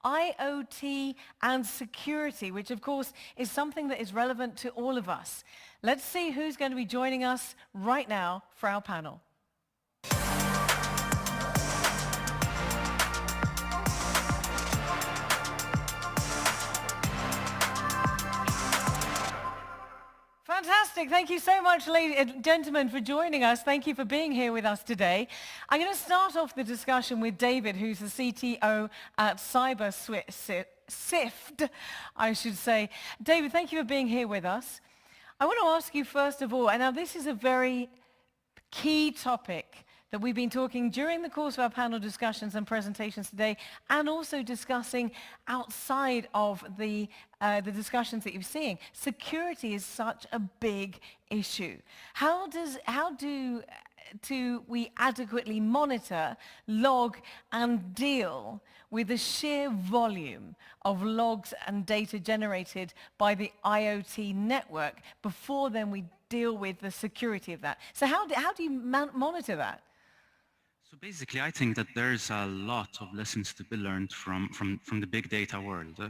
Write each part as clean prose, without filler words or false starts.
IoT and security, which of course is something that is relevant to all of us. Let's see who's going to be joining us right now for our panel. Fantastic. Thank you so much, ladies and gentlemen, for joining us. Thank you for being here with us today. I'm going to start off the discussion with David, who's the CTO at CyberSift, I should say. David, thank you for being here with us. I want to ask you first of all, and now this is a very key topic that we've been talking during the course of our panel discussions and presentations today, and also discussing outside of the discussions that you're seeing. Security is such a big issue. How do we adequately monitor, log, and deal with the sheer volume of logs and data generated by the IoT network before then we deal with the security of that? So how do you monitor that? So basically, I think that there's a lot of lessons to be learned from the big data world.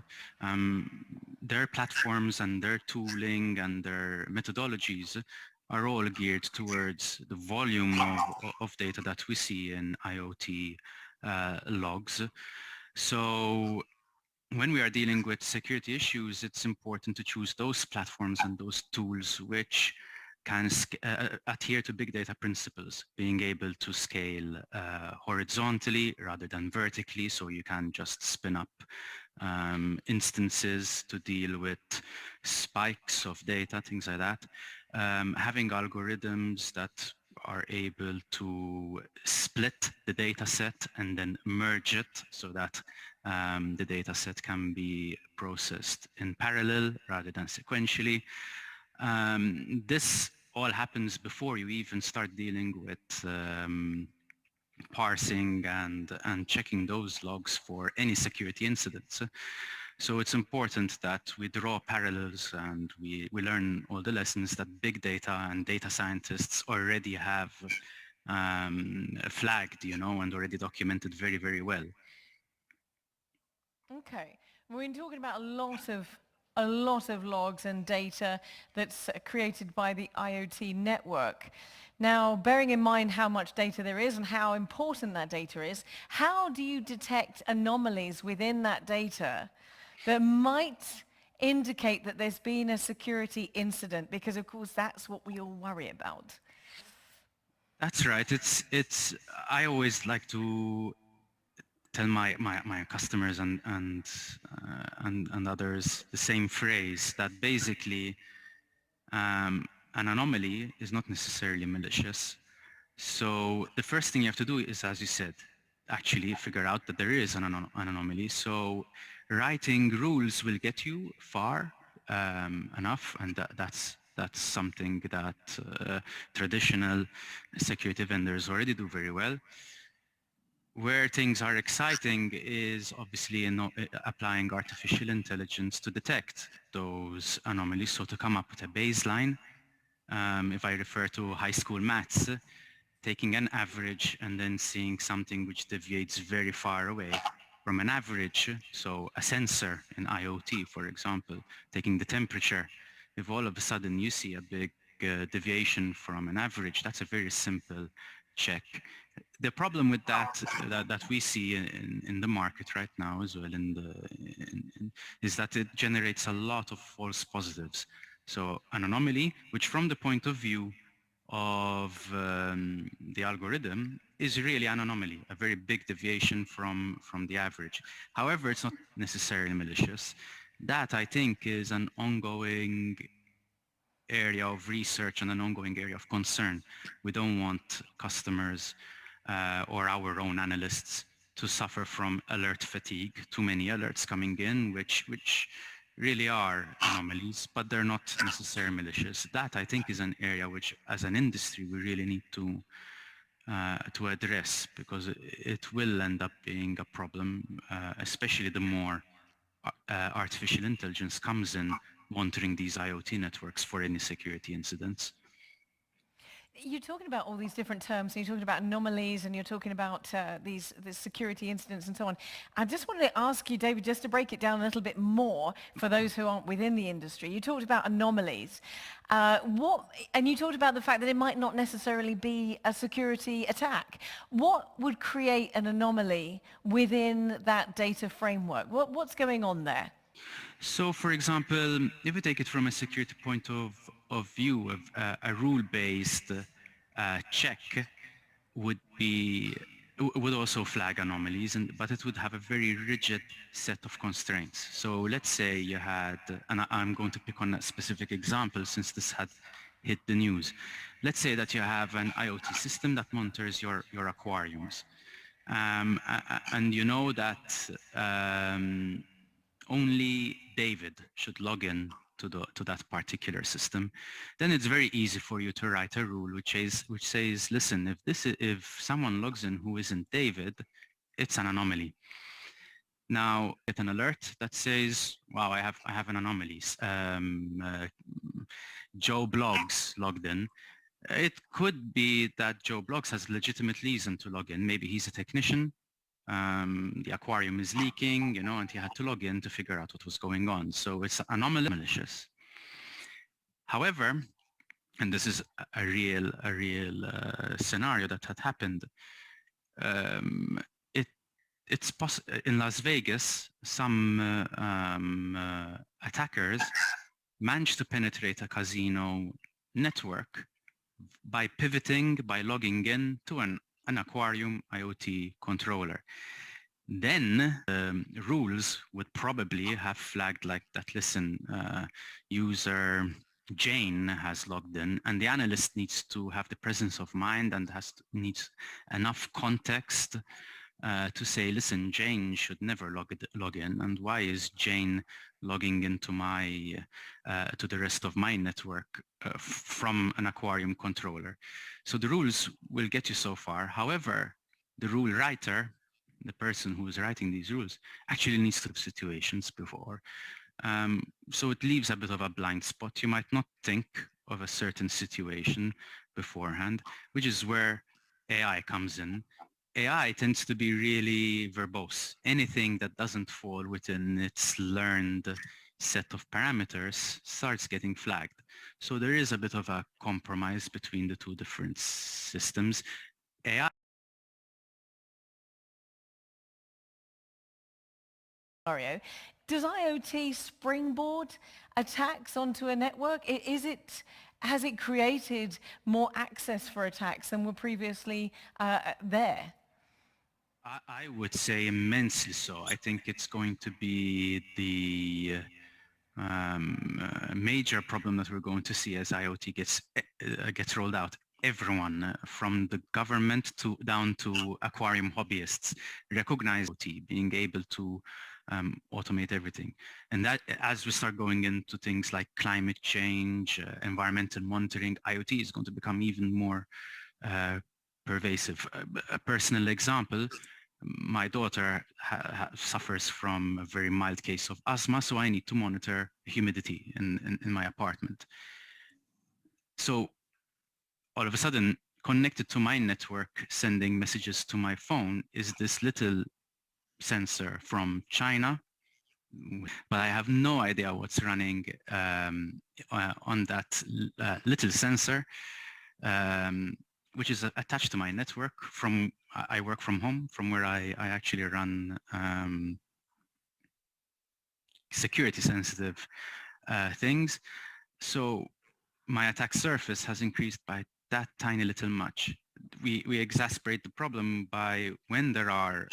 Their platforms and their tooling and their methodologies are all geared towards the volume of data that we see in IoT logs. So when we are dealing with security issues, it's important to choose those platforms and those tools which can adhere to big data principles, being able to scale horizontally rather than vertically, so you can just spin up instances to deal with spikes of data, things like that. Having algorithms that are able to split the data set and then merge it so that the data set can be processed in parallel rather than sequentially. This all happens before you even start dealing with parsing and checking those logs for any security incidents. So it's important that we draw parallels and we learn all the lessons that big data and data scientists already have flagged, and already documented very, very well. Okay. We've been talking about a lot of logs and data that's created by the IoT network. Now, bearing in mind how much data there is and how important that data is, how do you detect anomalies within that data that might indicate that there's been a security incident? Because of course that's what we all worry about. That's right. I always like to tell my customers and others the same phrase, that basically an anomaly is not necessarily malicious. So the first thing you have to do is, as you said, actually figure out that there is an anomaly. So writing rules will get you far enough, and that's something that traditional security vendors already do very well. Where things are exciting is obviously applying artificial intelligence to detect those anomalies, so to come up with a baseline. If I refer to high school maths, taking an average and then seeing something which deviates very far away from an average, so a sensor in IoT, for example, taking the temperature, if all of a sudden you see a big deviation from an average, that's a very simple check. The problem with that we see in the market right now as well is that it generates a lot of false positives. So an anomaly, which from the point of view of the algorithm is really an anomaly, a very big deviation from the average. However, it's not necessarily malicious. That, I think, is an ongoing area of research and an ongoing area of concern. We don't want customers or our own analysts to suffer from alert fatigue, too many alerts coming in, which really are anomalies, but they're not necessarily malicious. That, I think, is an area which, as an industry, we really need to address, because it will end up being a problem, especially the more artificial intelligence comes in monitoring these IoT networks for any security incidents. You're talking about all these different terms, and you're talking about anomalies, and you're talking about these security incidents and so on. I just wanted to ask you, David, just to break it down a little bit more for those who aren't within the industry. You talked about anomalies. And you talked about the fact that it might not necessarily be a security attack. What would create an anomaly within that data framework? What's going on there? So, for example, if we take it from a security point of view, of a rule-based check would be would also flag anomalies, but it would have a very rigid set of constraints. So let's say you had, and I'm going to pick on a specific example since this had hit the news. Let's say that you have an IoT system that monitors your aquariums. And you know that only David should log in to that particular system, then it's very easy for you to write a rule which says, listen, if someone logs in who isn't David, it's an anomaly. Now get an alert that says, wow, I have an anomaly. Joe Blogs logged in. It could be that Joe Blogs has legitimate reason to log in. Maybe he's a technician. The aquarium is leaking, and he had to log in to figure out what was going on. So it's anomalous, malicious. However, and this is a real scenario that had happened. It's possible in Las Vegas. Some attackers managed to penetrate a casino network by pivoting, by logging in to an aquarium IoT controller. Then rules would probably have flagged like that, listen, user Jane has logged in, and the analyst needs to have the presence of mind and needs enough context to say, listen, Jane should never log in, and why is Jane logging into to the rest of my network from an aquarium controller? So the rules will get you so far. However, the rule writer, the person who is writing these rules, actually needs to have situations before. So it leaves a bit of a blind spot. You might not think of a certain situation beforehand, which is where AI comes in. AI tends to be really verbose. Anything that doesn't fall within its learned set of parameters starts getting flagged. So there is a bit of a compromise between the two different systems. AI Scenario. Does IoT springboard attacks onto a network? Has it created more access for attacks than were previously there? I would say immensely so. I think it's going to be the major problem that we're going to see as IoT gets rolled out. Everyone from the government down to aquarium hobbyists recognize IoT, being able to automate everything. And that as we start going into things like climate change, environmental monitoring, IoT is going to become even more pervasive. A personal example, my daughter suffers from a very mild case of asthma, so I need to monitor humidity in my apartment. So all of a sudden, connected to my network, sending messages to my phone is this little sensor from China, but I have no idea what's running on that little sensor, which is attached to my network. I work from home, from where I actually run security sensitive things. So my attack surface has increased by that tiny little much. We exacerbate the problem by when there are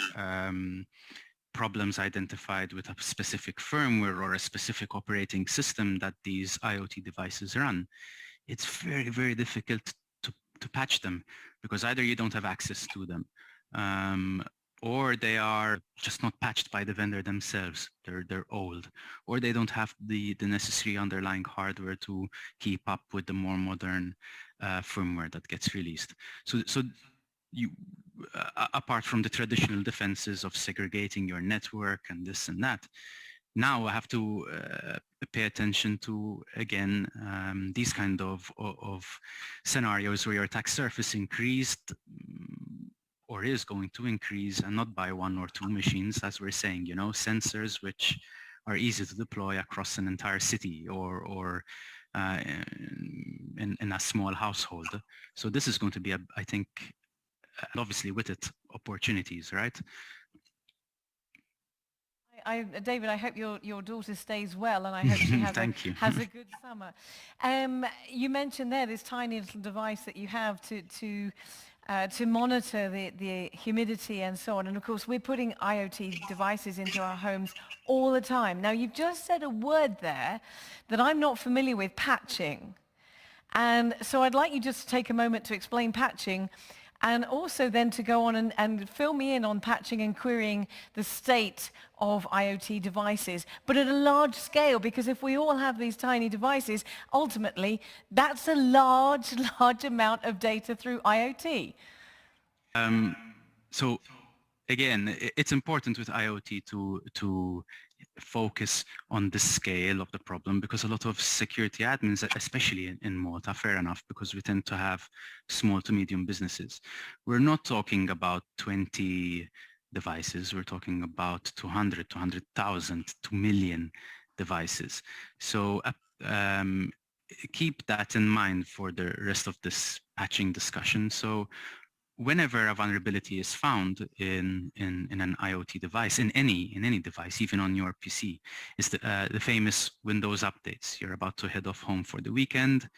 problems identified with a specific firmware or a specific operating system that these IoT devices run. It's very, very difficult to patch them because either you don't have access to them or they are just not patched by the vendor themselves. They're old, or they don't have the necessary underlying hardware to keep up with the more modern firmware that gets released. So you, apart from the traditional defenses of segregating your network and this and that, Now I have to pay attention to, again, these kind of scenarios where your attack surface increased or is going to increase, and not by one or two machines, as we're saying, sensors which are easy to deploy across an entire city or in a small household. So this is going to be, I think, obviously with it, opportunities, right? David, I hope your daughter stays well, and I hope she has a good summer. You mentioned there this tiny little device that you have to monitor the humidity and so on. And of course, we're putting IoT devices into our homes all the time. Now, you've just said a word there that I'm not familiar with, patching. And so I'd like you just to take a moment to explain patching, and also then to go on and fill me in on patching and querying the state of IoT devices, but at a large scale, because if we all have these tiny devices, ultimately, that's a large amount of data through IoT. So again, it's important with IoT to focus on the scale of the problem, because a lot of security admins, especially in Malta, fair enough, because we tend to have small to medium businesses. We're not talking about 20 devices. We're talking about 200, 200,000, 2 million devices. So keep that in mind for the rest of this patching discussion. So whenever a vulnerability is found in an IoT device, in any device, even on your PC, is the famous Windows updates. You're about to head off home for the weekend.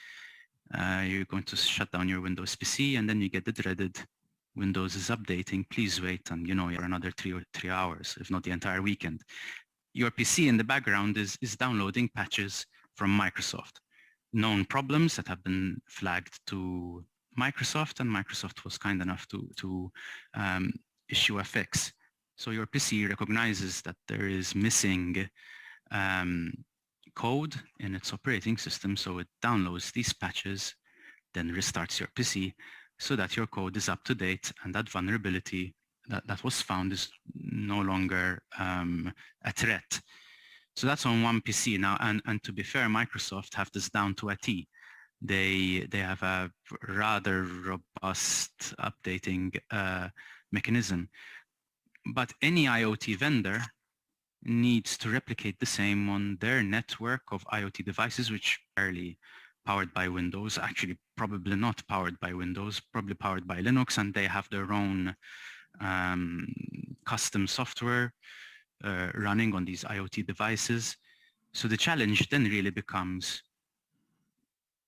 You're going to shut down your Windows PC, and then you get the dreaded Windows is updating. Please wait, and you're another 3 hours, if not the entire weekend. Your PC in the background is downloading patches from Microsoft, known problems that have been flagged to Microsoft, and Microsoft was kind enough to issue a fix. So your PC recognizes that there is missing code in its operating system, so it downloads these patches, then restarts your PC so that your code is up to date, and that vulnerability that was found is no longer a threat. So that's on one PC now, and to be fair, Microsoft have this down to a T. They have a rather robust updating mechanism. But any IoT vendor needs to replicate the same on their network of IoT devices, which are barely powered by Windows, actually probably not powered by Windows, probably powered by Linux, and they have their own custom software running on these IoT devices. So the challenge then really becomes,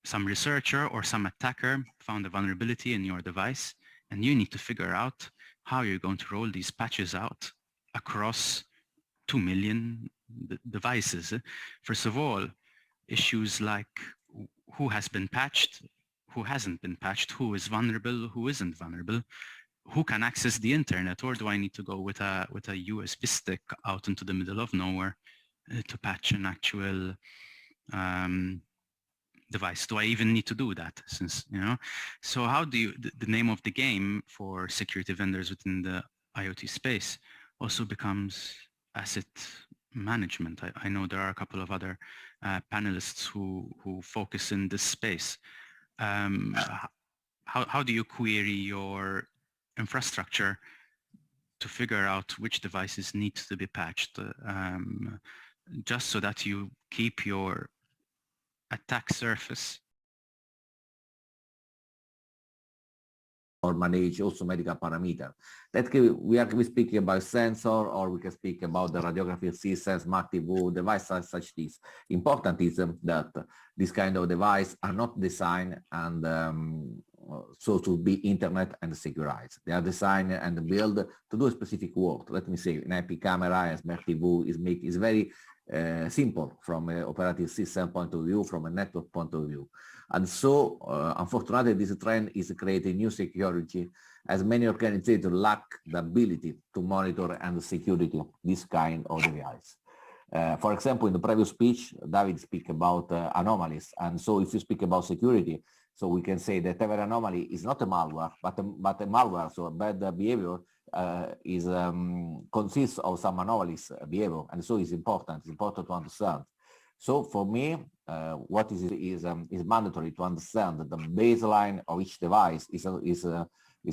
some researcher or some attacker found a vulnerability in your device, and you need to figure out how you're going to roll these patches out across 2 million devices. First of all, issues like who has been patched, who hasn't been patched, who is vulnerable, who isn't vulnerable, who can access the internet, or do I need to go with a USB stick out into the middle of nowhere to patch an actual device? Do I even need to do that? So how do you, the name of the game for security vendors within the IoT space also becomes asset management. I know there are a couple of other panelists who focus in this space. How do you query your infrastructure to figure out which devices need to be patched, just so that you keep your attack surface or manage also medical parameter. That we are speaking about sensor, or we can speak about the radiography systems, MacTV device such this. Important is that this kind of device are not designed and so to be internet and securized. They are designed and built to do a specific work. Let me say, an IP camera and Smart TV is very simple from an operating system point of view, from a network point of view. And so, unfortunately, this trend is creating new security, as many organizations lack the ability to monitor and security this kind of device. For example, in the previous speech, David speak about anomalies. And so if you speak about security, so we can say that every anomaly is not a malware, but a malware, so a bad behavior, consists of some anomalous behavior, and so it's important. It's important to understand. So for me, what is mandatory to understand that the baseline of each device is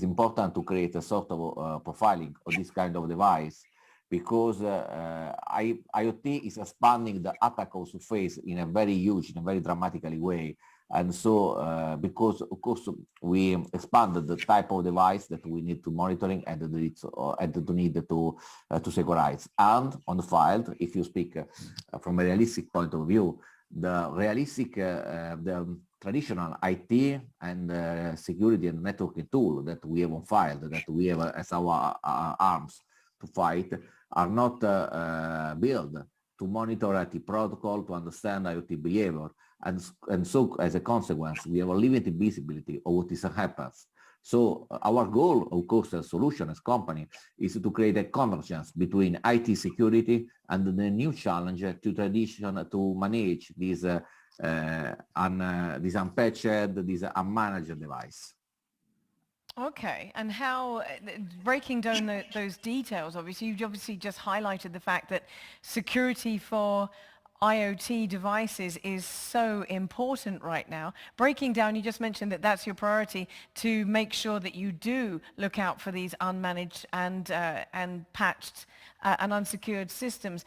important to create a sort of profiling of this kind of device, because IoT is expanding the attack surface in a very huge, in a very dramatically way. And so, because of course we expanded the type of device that we need to monitoring and the need to securize. And on the field, if you speak from a realistic point of view, the realistic, the traditional IT and security and networking tool that we have on file, that we have as our arms to fight, are not built to monitor IT protocol, to understand IoT behavior. And so as a consequence, we have a limited visibility of what is happens. So our goal, of course, as solution, as company, is to create a convergence between IT security and the new challenge to manage this unpatched, this unmanaged device. Okay, and how, breaking down those details, obviously, you obviously just highlighted the fact that security for IoT devices is so important right now. Breaking down, you just mentioned that that's your priority, to make sure that you do look out for these unmanaged and patched and unsecured systems.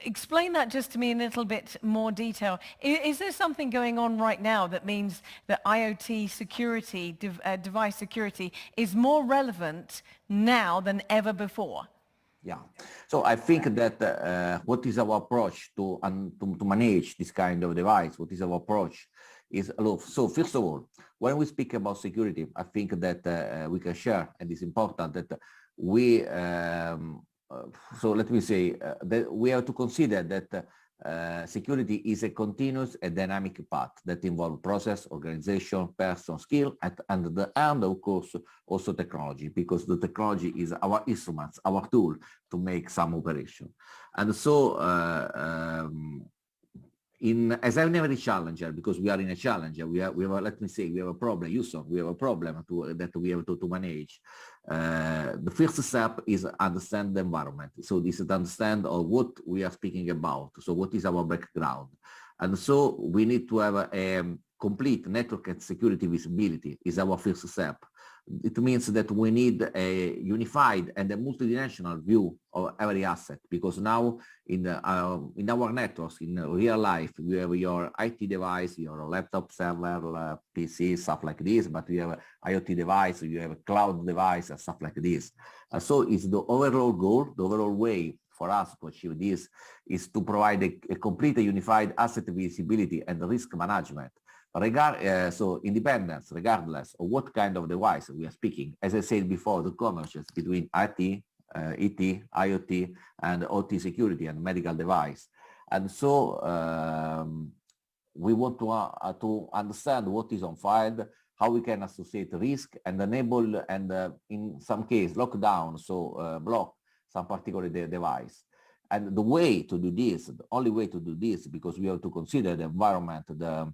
Explain that just to me in a little bit more detail. Is there something going on right now that means that IoT security, device security, is more relevant now than ever before? Yeah, so I think that what is our approach to manage this kind of device? What is our approach? So first of all, when we speak about security, I think that we can share, and it's important that we. So let me say that we have to consider that security is a continuous and dynamic path that involves process, organization, person, skill, and of course also technology, because the technology is our instruments, our tool to make some operation. And so as every challenger, because we are in a challenger, we have let me say, we have a problem, we have a problem that we have to manage. The first step is understand the environment. So this is to understand what we are speaking about. So what is our background? And so we need to have a complete network and security visibility is our first step. It means that we need a unified and a multidimensional view of every asset, because now in our networks, in real life, you have your IT device, your laptop, server, PC, stuff like this, but you have IoT device, you have a cloud device, and stuff like this. So it's the overall goal, the overall way for us to achieve this is to provide a complete unified asset visibility and risk management. So independence, regardless of what kind of device we are speaking. As I said before, the convergence between IT, ET, IoT, and OT security and medical device. And so we want to understand what is on file, how we can associate risk and enable, and in some case, lock down, so block some particular device. And the way to do this, the only way to do this, because we have to consider the environment, the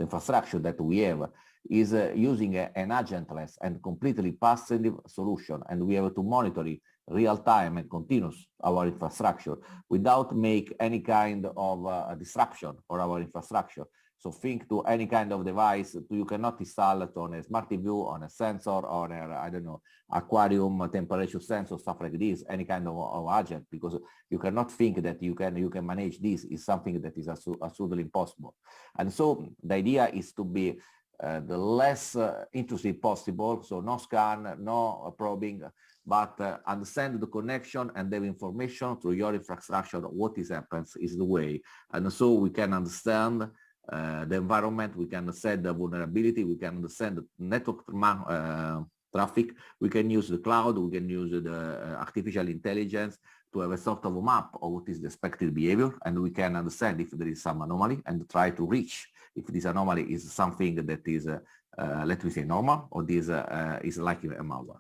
infrastructure that we have, is using an agentless and completely passive solution, and we have to monitor it real time and continuous our infrastructure without make any kind of disruption for our infrastructure. So think to any kind of device, you cannot install it on a smart TV, on a sensor, on a, I don't know, aquarium temperature sensor, stuff like this, any kind of agent, because you cannot think that you can manage this. Is something that is absolutely impossible. And so the idea is to be the less intrusive possible, so no scan, no probing, but understand the connection and the information through your infrastructure. What happens is the way, and so we can understand the environment, we can understand the vulnerability, we can understand the network traffic, we can use the cloud, we can use the artificial intelligence to have a sort of a map of what is the expected behavior, and we can understand if there is some anomaly and try to reach if this anomaly is something that is, let me say, normal, or this is like a malware.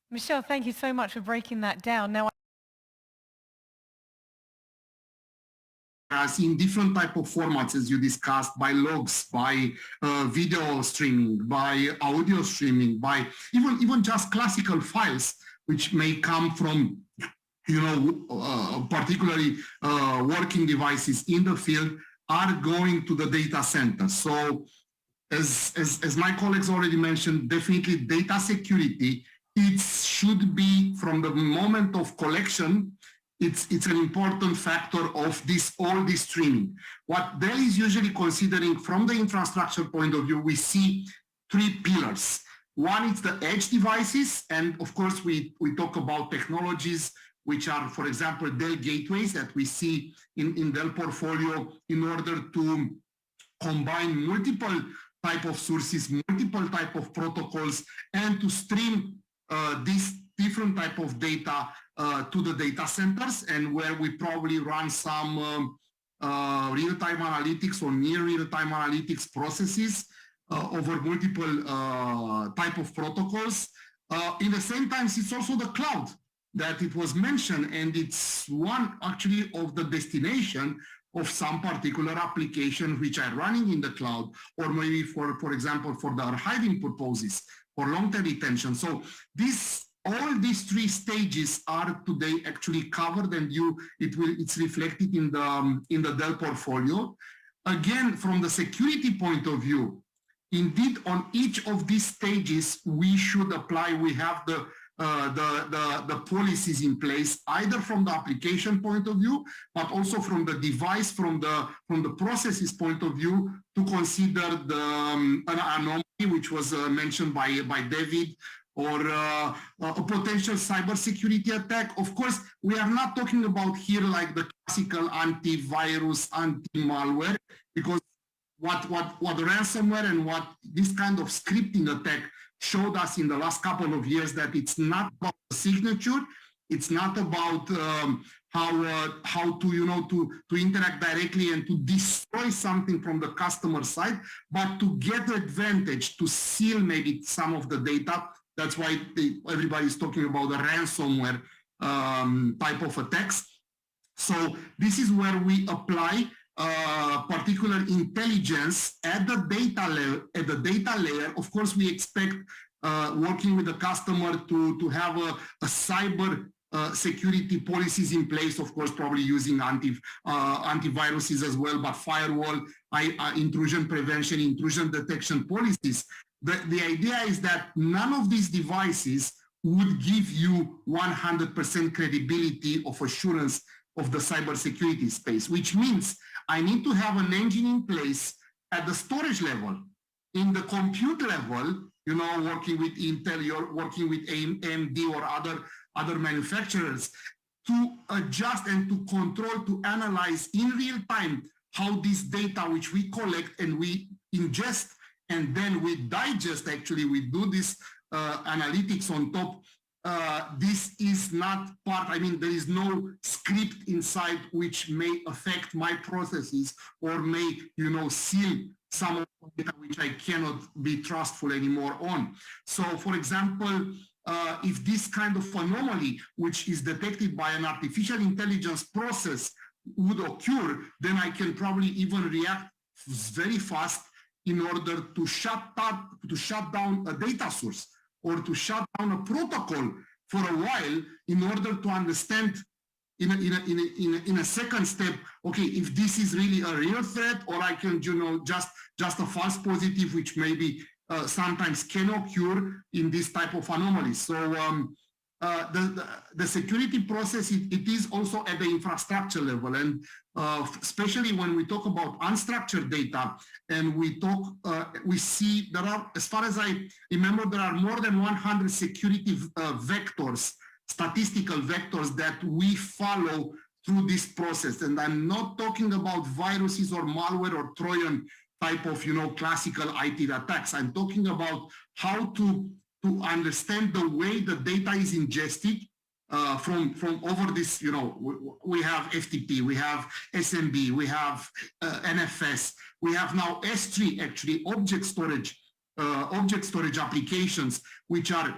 Michel, thank you so much for breaking that down. Now, cameras in different type of formats, as you discussed, by logs, by video streaming, by audio streaming, by even just classical files, which may come from, particularly working devices in the field, are going to the data center. So as my colleagues already mentioned, definitely data security, it should be from the moment of collection. It's an important factor of all this streaming. What Dell is usually considering from the infrastructure point of view, we see three pillars. One is the edge devices, and of course we talk about technologies which are, for example, Dell gateways that we see in Dell portfolio in order to combine multiple type of sources, multiple type of protocols, and to stream this different type of data to the data centers, and where we probably run some real-time analytics or near real-time analytics processes over multiple type of protocols. In the same time, it's also the cloud that it was mentioned, and it's one actually of the destination of some particular application which are running in the cloud, or maybe for example, for the archiving purposes, for long-term retention. So all these three stages are today actually covered, and it's reflected in the Dell portfolio. Again, from the security point of view, indeed, on each of these stages, we should apply. We have the policies in place, either from the application point of view, but also from the device, from the processes point of view, to consider an anomaly which was mentioned by David, or a potential cybersecurity attack. Of course, we are not talking about here like the classical antivirus, anti-malware, because what ransomware and what this kind of scripting attack showed us in the last couple of years, that it's not about the signature, it's not about how to interact directly and to destroy something from the customer side, but to get advantage, to steal maybe some of the data. That's why everybody's talking about the ransomware type of attacks. So this is where we apply particular intelligence at the data layer. Of course, we expect working with the customer to have a cyber security policies in place, of course, probably using antiviruses as well, but firewall, intrusion prevention, intrusion detection policies. The idea is that none of these devices would give you 100% credibility of assurance of the cybersecurity space, which means I need to have an engine in place at the storage level, in the compute level, working with Intel, you're working with AMD or other manufacturers, to adjust and to control, to analyze in real time how this data which we collect and we ingest, and then we digest, actually we do this analytics on top. This is not part, there is no script inside which may affect my processes or may, seal some of the data which I cannot be trustful anymore on. So, for example, if this kind of anomaly, which is detected by an artificial intelligence process, would occur, then I can probably even react very fast in order to shut down a data source, or to shut down a protocol for a while, in order to understand in a second step, okay, if this is really a real threat, or I can, just a false positive, which maybe sometimes can occur in this type of anomalies. So the security process, it is also at the infrastructure level, and especially when we talk about unstructured data, and we see there are, as far as I remember, there are more than 100 security vectors, statistical vectors that we follow through this process. And I'm not talking about viruses or malware or Trojan type of, classical IT attacks. I'm talking about how to understand the way the data is ingested from over this, we have FTP, we have SMB, we have NFS, we have now S3, actually, object storage applications, which are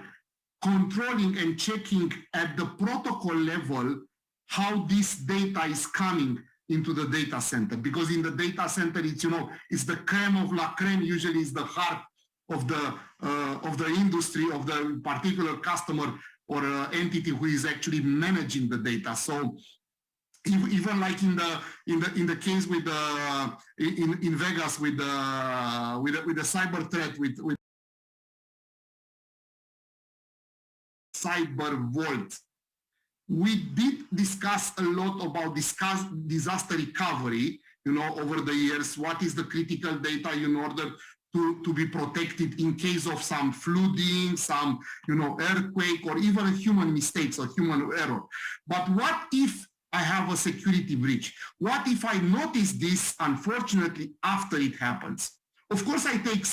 controlling and checking at the protocol level how this data is coming into the data center, because in the data center, it's, you know, it's the creme of la creme, usually is the heart of the industry, of the particular customer or entity who is actually managing the data. So even like in the case with in Vegas with the cyber threat with Cyber Vault, we did discuss a lot about disaster recovery, you know, over the years. What is the critical data in order to be protected in case of some flooding, some, you know, earthquake, or even human mistakes or human error. But what if I have a security breach? What if I notice this, unfortunately, after it happens? Of course, I take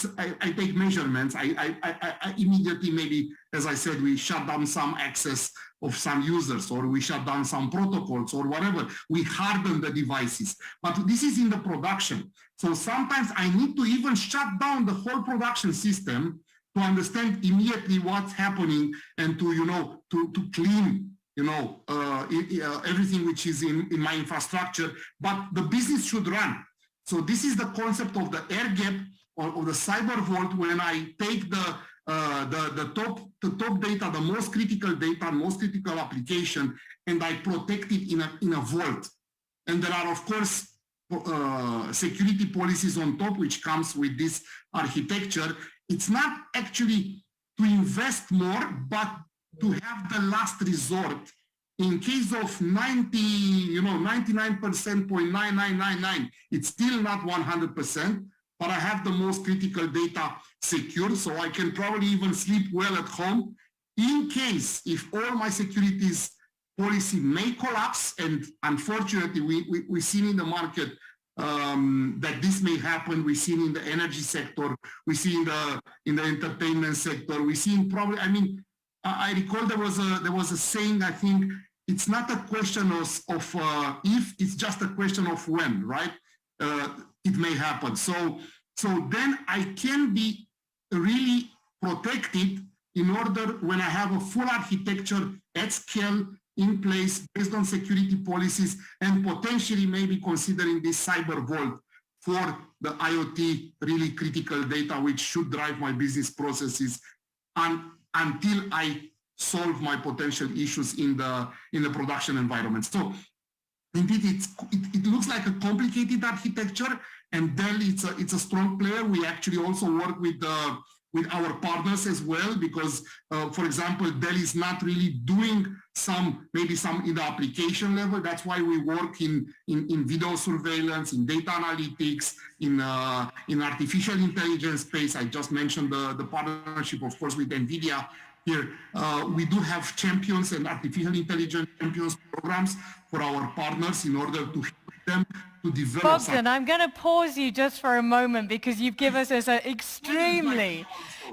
measurements. I immediately, maybe, as I said, we shut down some access of some users, or we shut down some protocols, or whatever. We harden the devices. But this is in the production. So sometimes I need to even shut down the whole production system to understand immediately what's happening, and to, you know, to clean, you know, everything which is in my infrastructure. But the business should run. So this is the concept of the air gap, or the Cyber Vault, when I take the top data, the most critical data, most critical application, and I protect it in a vault. And there are, of course, security policies on top, which comes with this architecture. It's not actually to invest more, but to have the last resort. In case of 99.9999, it's still not 100%, but I have the most critical data secure, so I can probably even sleep well at home. In case, if all my securities policy may collapse, and unfortunately we've seen in the market that this may happen. We've seen in the energy sector, we see in the entertainment sector, we see in probably, I mean, I recall there was a saying, I think, it's not a question of if, it's just a question of when, right? It may happen. So then I can be really protected in order, when I have a full architecture at scale in place based on security policies, and potentially maybe considering this Cyber Vault for the IoT really critical data, which should drive my business processes until I solve my potential issues in the production environment. So indeed, it looks like a complicated architecture, and Dell, it's a strong player. We actually also work with our partners as well, because, for example, Dell is not really doing maybe some in the application level. That's why we work in video surveillance, in data analytics, in artificial intelligence space. I just mentioned the partnership, of course, with NVIDIA here. We do have champions and artificial intelligence champions programs for our partners in order to help them to develop. Bogdan, I'm going to pause you just for a moment, because you've given us an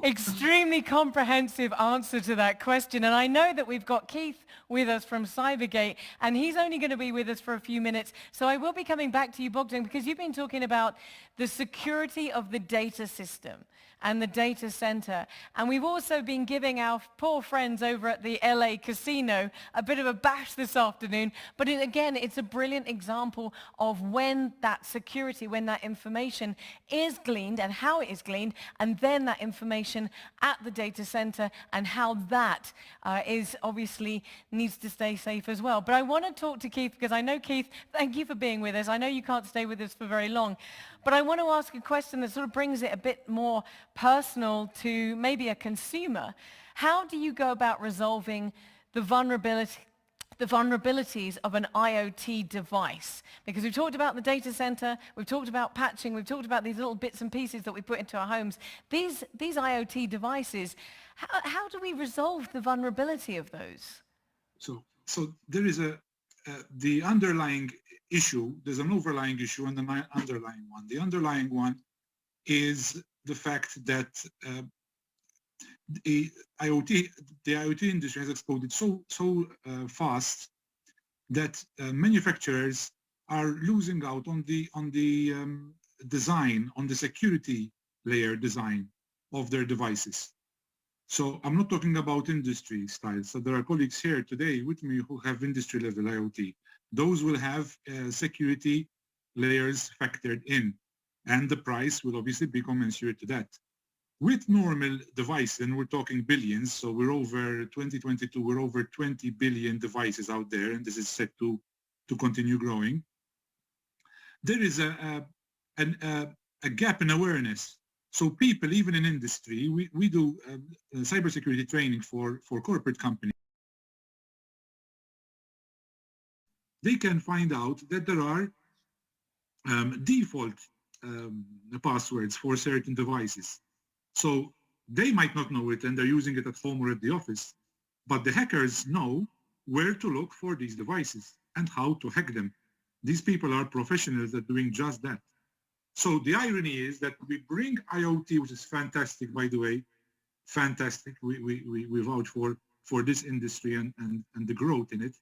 extremely comprehensive answer to that question. And I know that we've got Keith with us from Cybergate, and he's only going to be with us for a few minutes. So I will be coming back to you, Bogdan, because you've been talking about the security of the data system and the data center. And we've also been giving our poor friends over at the LA casino a bit of a bash this afternoon. But again, it's a brilliant example of when that security, when that information is gleaned and how it is gleaned, and then that information at the data center and how that is obviously needs to stay safe as well. But I want to talk to Keith, because I know, Keith, thank you for being with us. I know you can't stay with us for very long. But I want to ask a question that sort of brings it a bit more personal to maybe a consumer. How do you go about resolving the vulnerabilities of an IoT device? Because we've talked about the data center, we've talked about patching, we've talked about these little bits and pieces that we put into our homes. These IoT devices, how do we resolve the vulnerability of those? So there is the underlying issue. There's an overlying issue and an underlying one. The underlying one is the fact that the IoT industry has exploded so fast that manufacturers are losing out on the design, on the security layer design of their devices. So I'm not talking about industry styles. So there are colleagues here today with me who have industry level IoT. Those will have security layers factored in, and the price will obviously be commensurate to that. With normal devices, and we're talking billions, so we're over 2022, we're over 20 billion devices out there, and this is set to continue growing. There is a gap in awareness. So people, even in industry, we do cybersecurity training for corporate companies. They can find out that there are default passwords for certain devices. So they might not know it and they're using it at home or at the office, but the hackers know where to look for these devices and how to hack them. These people are professionals at doing just that. So the irony is that we bring IoT, which is fantastic, by the way, fantastic. We vouch for this industry and the growth in it.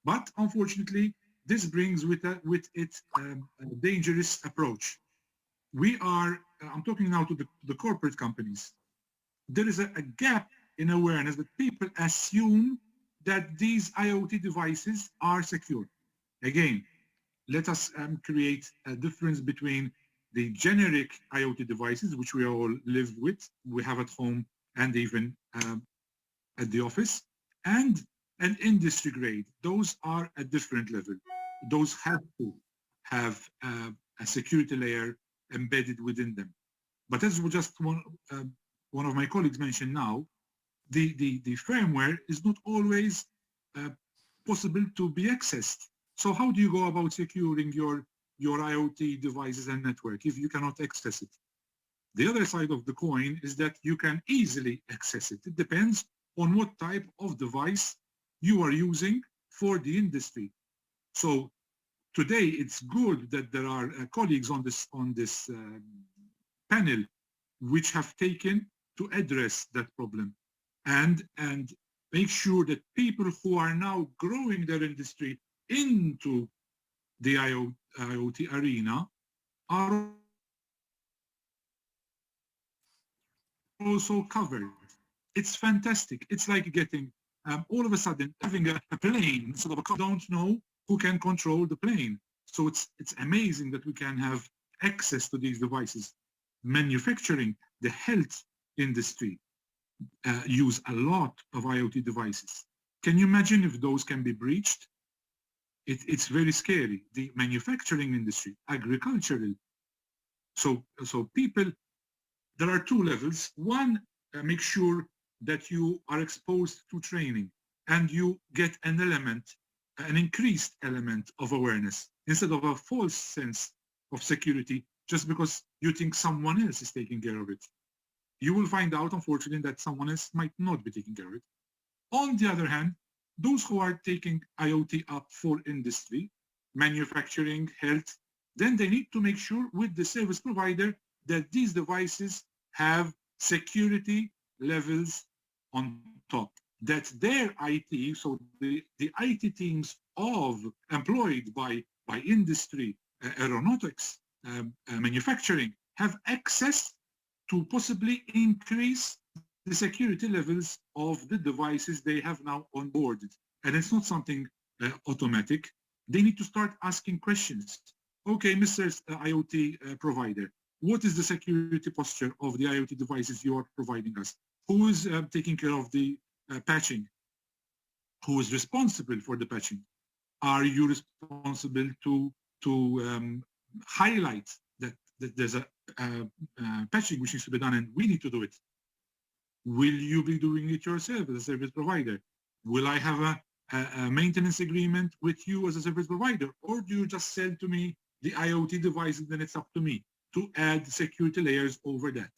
But unfortunately, this brings with it a dangerous approach. I'm talking now to the corporate companies. There is a gap in awareness that people assume that these IoT devices are secure. Again, let us create a difference between the generic IoT devices, which we all live with, we have at home and even at the office, and an industry grade. Those are a different level. Those have to have a security layer embedded within them. But as just one of my colleagues mentioned now, the firmware is not always possible to be accessed. So how do you go about securing your IoT devices and network if you cannot access it? The other side of the coin is that you can easily access it. It depends on what type of device you are using for the industry. So today it's good that there are colleagues on this panel which have taken to address that problem and make sure that people who are now growing their industry into the IoT arena are also covered. It's fantastic. It's like getting all of a sudden having a plane instead of a car. Don't know who can control the plane. So it's amazing that we can have access to these devices. Manufacturing, the health industry use a lot of IoT devices. Can you imagine if those can be breached? It's very scary. The manufacturing industry, agricultural. So people, there are two levels. One, make sure that you are exposed to training and you get an increased element of awareness instead of a false sense of security just because you think someone else is taking care of it. You will find out, unfortunately, that someone else might not be taking care of it. On the other hand, those who are taking IoT up for industry, manufacturing, health, then they need to make sure with the service provider that these devices have security levels on top, that their IT, so the IT teams employed by industry, aeronautics, manufacturing, have access to possibly increase the security levels of the devices they have now onboarded. And it's not something automatic. They need to start asking questions. Okay, Mr. IoT provider, what is the security posture of the IoT devices you are providing us? Who is taking care of the patching? Who is responsible for the patching? Are you responsible to highlight that there's a patching which needs to be done and we need to do it? Will you be doing it yourself as a service provider? Will I have a maintenance agreement with you as a service provider? Or do you just sell to me the IoT device and then it's up to me to add security layers over that?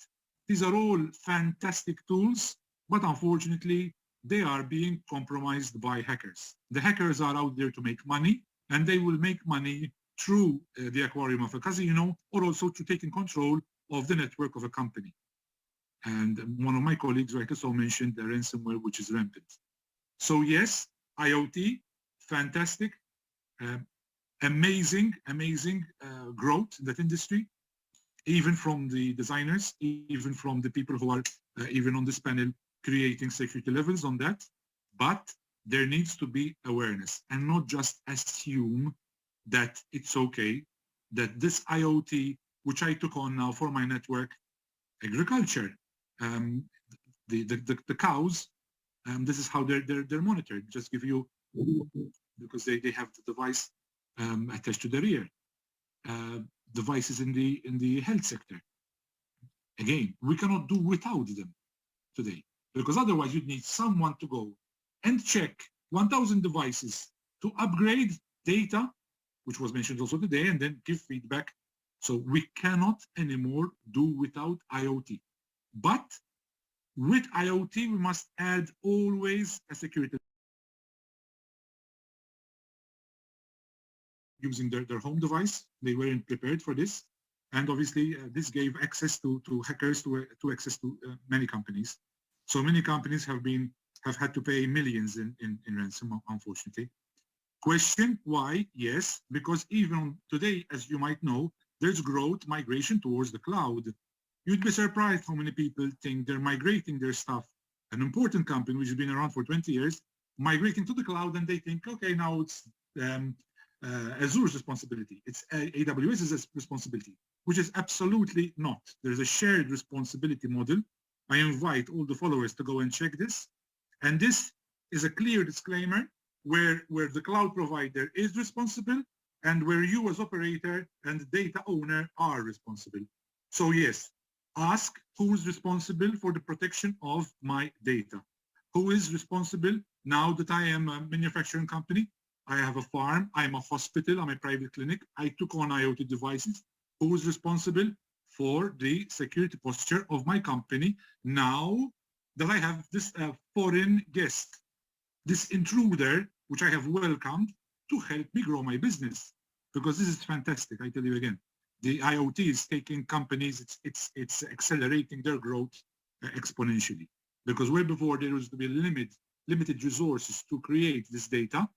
These are all fantastic tools, but unfortunately, they are being compromised by hackers. The hackers are out there to make money, and they will make money through the aquarium of a casino, or also to taking control of the network of a company. And one of my colleagues rightly so mentioned the ransomware, which is rampant. So yes, IoT, fantastic, amazing growth in that industry, even from the designers, even from the people who are even on this panel creating security levels on that, but there needs to be awareness and not just assume that it's okay, that this IoT, which I took on now for my network, agriculture, the cows, this is how they're monitored. Just give you, because they have the device attached to their ear. Devices in the health sector. Again, we cannot do without them today, because otherwise you'd need someone to go and check 1,000 devices to upgrade data, which was mentioned also today, and then give feedback. So we cannot anymore do without IoT. But with IoT, we must add always a security using their home device. They weren't prepared for this. And obviously, this gave access to hackers to access to many companies. So many companies have had to pay millions in ransom, unfortunately. Question, why? Yes, because even today, as you might know, there's growth, migration towards the cloud. You'd be surprised how many people think they're migrating their stuff. An important company, which has been around for 20 years, migrating to the cloud, and they think, okay, now it's Azure's responsibility. It's AWS's responsibility, which is absolutely not. There's a shared responsibility model. I invite all the followers to go and check this. And this is a clear disclaimer where the cloud provider is responsible and where you as operator and data owner are responsible. So yes, ask who's responsible for the protection of my data. Who is responsible now that I am a manufacturing company? I have a farm, I'm a hospital, I'm a private clinic. I took on IoT devices. Who is responsible for the security posture of my company now that I have this foreign guest, this intruder, which I have welcomed to help me grow my business? Because this is fantastic, I tell you again. The IoT is taking companies, it's accelerating their growth exponentially. Because where before there was to be limited resources to create this data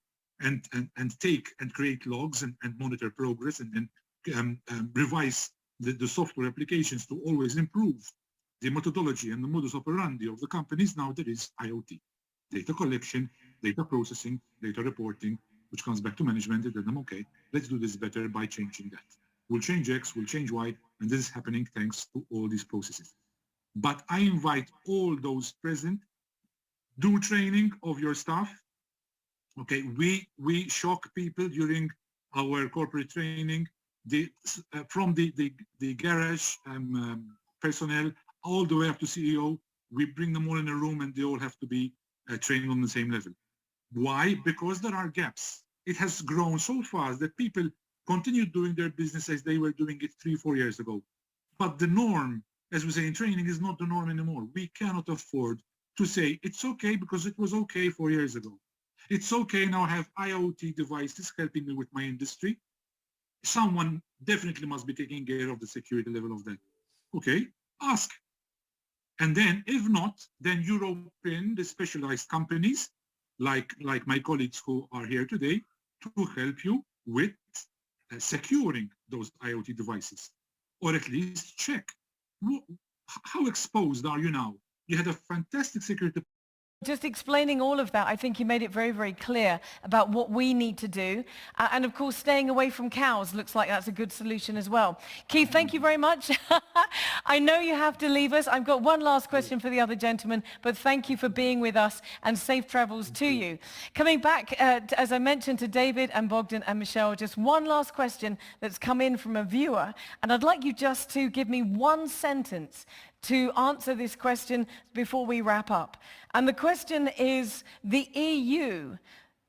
and take and create logs and monitor progress and then revise the software applications to always improve the methodology and the modus operandi of the companies. Now there is IoT, data collection, data processing, data reporting, which comes back to management, and then okay, let's do this better by changing that. We'll change X, we'll change Y, and this is happening thanks to all these processes. But I invite all those present, do training of your staff. Okay, we shock people during our corporate training, from the garage personnel all the way up to CEO. We bring them all in a room and they all have to be trained on the same level. Why? Because there are gaps. It has grown so fast that people continue doing their business as they were doing it 3-4 years ago. But the norm, as we say in training, is not the norm anymore. We cannot afford to say it's okay because it was okay 4 years ago. It's okay now I have IoT devices helping me with my industry. Someone definitely must be taking care of the security level of that. Okay, ask. And then if not, then you rope in the specialized companies like my colleagues who are here today to help you with securing those IoT devices, or at least check how exposed are you now. You had a fantastic security. Just explaining all of that, I think you made it very, very clear about what we need to do. And of course, staying away from cows looks like that's a good solution as well. Keith, thank you very much. I know you have to leave us. I've got one last question for the other gentlemen, but thank you for being with us and safe travels to you. Coming back, as I mentioned, to David and Bogdan and Michelle, just one last question that's come in from a viewer. And I'd like you just to give me one sentence to answer this question before we wrap up. And the question is, the EU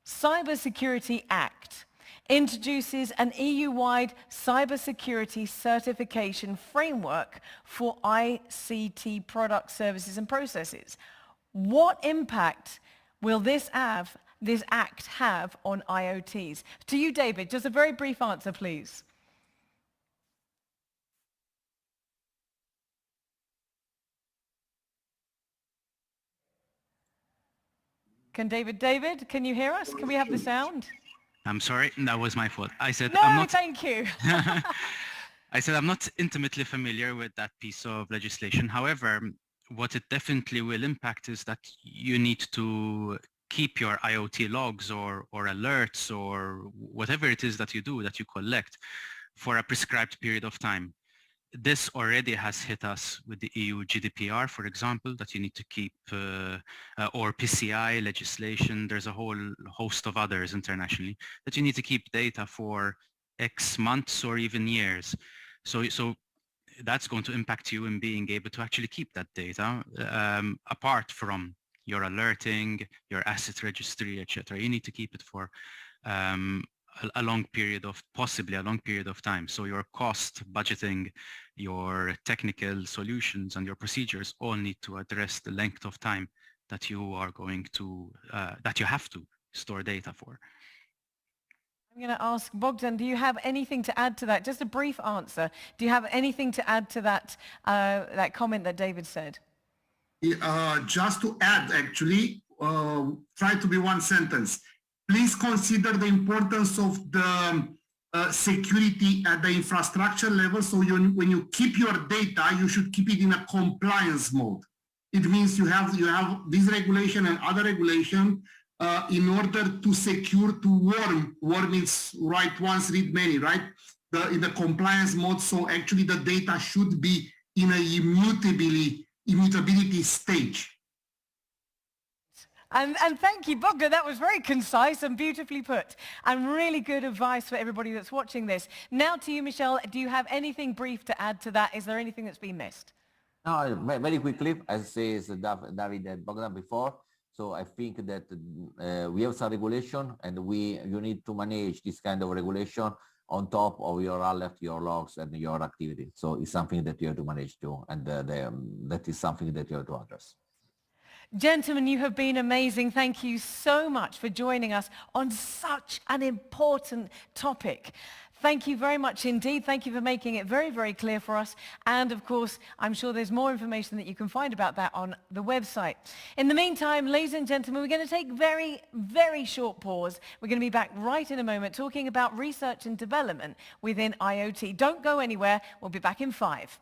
Cybersecurity Act introduces an EU-wide cybersecurity certification framework for ICT products, services, and processes. What impact will this act have on IoTs? To you, David, just a very brief answer, please. David, can you hear us? Can we have the sound? I'm sorry, that was my fault. I said, no, thank you. I said I'm not intimately familiar with that piece of legislation. However, what it definitely will impact is that you need to keep your IoT logs or alerts or whatever it is that you do, that you collect, for a prescribed period of time. This already has hit us with the EU GDPR, for example, that you need to keep, or PCI legislation. There's a whole host of others internationally that you need to keep data for X months or even years. So that's going to impact you in being able to actually keep that data, apart from your alerting, your asset registry, etc. You need to keep it for a long period of, possibly a long period of time. So your cost budgeting, your technical solutions and your procedures all need to address the length of time that you are going to, that you have to store data for. I'm going to ask Bogdan, do you have anything to add to that? Just a brief answer. Do you have anything to add to that, that comment that David said? Just to add, actually, try to be one sentence. Please consider the importance of the security at the infrastructure level. So when you keep your data, you should keep it in a compliance mode. It means you have this regulation and other regulation in order to secure, to warm is write once, read many, right? In the compliance mode. So actually the data should be in a immutability stage. And thank you, Bogdan. That was very concise and beautifully put, and really good advice for everybody that's watching this. Now to you, Michel, do you have anything brief to add to that? Is there anything that's been missed? No, very quickly, as says David and Bogdan before. So I think that we have some regulation, and you need to manage this kind of regulation on top of your alert, your logs, and your activity. So it's something that you have to manage too, and that is something that you have to address. Gentlemen, you have been amazing. Thank you so much for joining us on such an important topic. Thank you very much indeed. Thank you for making it very, very clear for us. And of course, I'm sure there's more information that you can find about that on the website. In the meantime, ladies and gentlemen, we're going to take a very, very short pause. We're going to be back right in a moment talking about research and development within IoT. Don't go anywhere. We'll be back in 5.